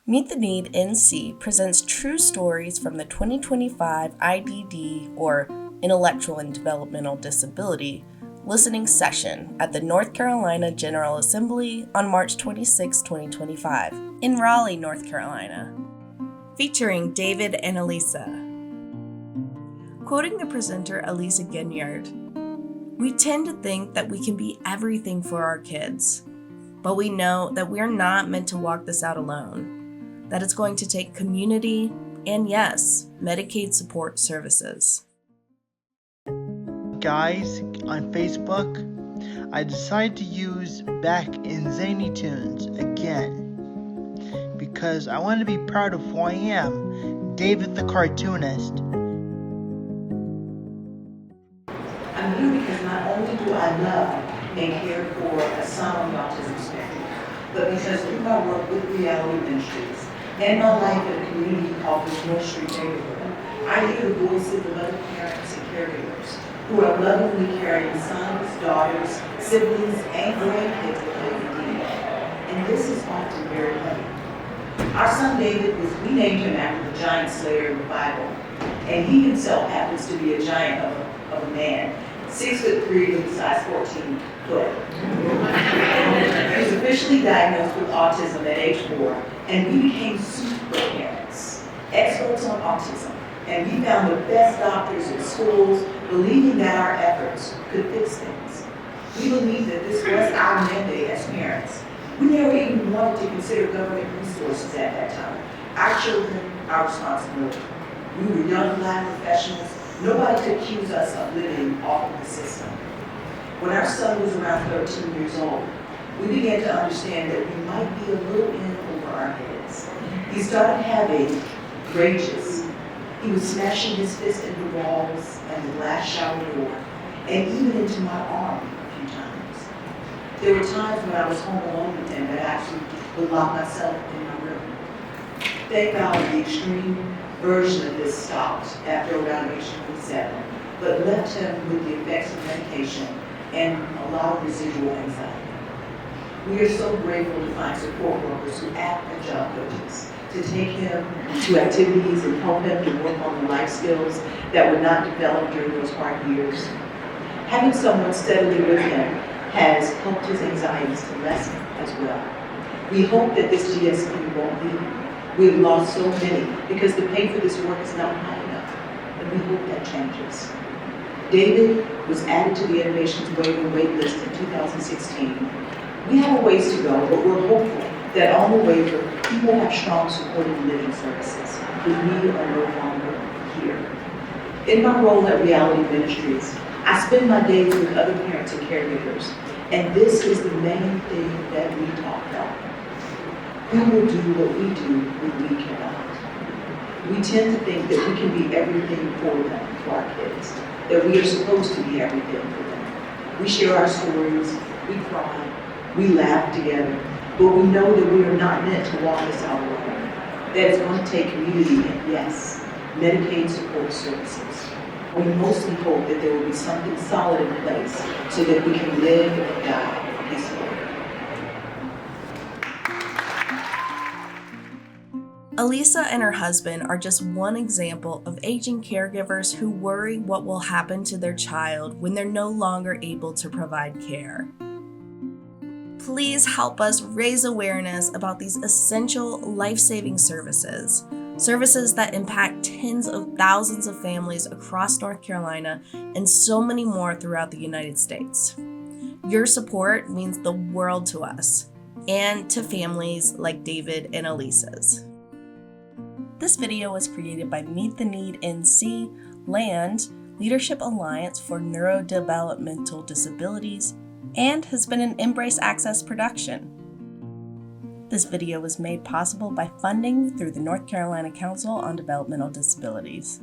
Meet the Need NC presents true stories from the 2025 IDD, or Intellectual and Developmental Disability, listening session at the North Carolina General Assembly on March 26, 2025, in Raleigh, North Carolina, featuring David and Alisa. Quoting the presenter Alisa Ginyard, "We tend to think that we can be everything for our kids, but we know that we're not meant to walk this out alone. That it's going to take community and, yes, Medicaid support services." Guys, on Facebook, I decided to use Back in Zany Tunes again because I want to be proud of who I am, David the cartoonist. I'm here because not only do I love and care for a son on the autism spectrum, but because through my work with Reality Ministries and my life in a community called the North Street neighborhood, I hear the voices of other parents and caregivers who are lovingly carrying sons, daughters, siblings, and grandkids with IDD. And this is often very heavy. Our son David we named him after the giant slayer in the Bible, and he himself happens to be a giant of a man, 6'3" with a size 14 foot. He was officially diagnosed with autism at age 4, and we became super parents, experts on autism, and we found the best doctors in schools, believing that our efforts could fix things. We believed that this was our mandate as parents. We never even wanted to consider government resources at that time. Our children, our responsibility. We were young Black professionals. Nobody could accuse us of living off of the system. When our son was around 13 years old, we began to understand that we might be a little in over our heads. He started having rages. He was smashing his fist into walls and the glass shower door, and even into my arm a few times. There were times when I was home alone with him that I actually would lock myself in my room. Thank God the extreme version of this stopped after around age 27, but left him with the effects of medication and a lot of residual anxiety. We are so grateful to find support workers who act as job coaches, to take him to activities and help him to work on the life skills that were not developed during those hard years. Having someone steadily with him has helped his anxieties to lessen as well. We hope that this GSP won't be. We've lost so many because the pay for this work is not high enough, and we hope that changes. David was added to the Innovations Waiver wait list in 2016. We have a ways to go, but we're hopeful that on the waiver, he will have strong supported living services, but we are no longer here. In my role at Reality Ministries, I spend my days with other parents and caregivers, and this is the main thing that we talk about. Who will do what we do when we cannot? We tend to think that we can be everything for them, for our kids, that we are supposed to be everything for them. We share our stories, we cry, we laugh together, but we know that we are not meant to walk this out alone. That it's going to take community and, yes, Medicaid support services. We mostly hope that there will be something solid in place so that we can live and die peacefully. Alisa and her husband are just one example of aging caregivers who worry what will happen to their child when they're no longer able to provide care. Please help us raise awareness about these essential life-saving services that impact tens of thousands of families across North Carolina and so many more throughout the United States. Your support means the world to us and to families like David and Alisa's. This video was created by Meet the Need NC, LAND, Leadership Alliance for Neurodevelopmental Disabilities, and has been an Embrace Access production. This video was made possible by funding through the North Carolina Council on Developmental Disabilities.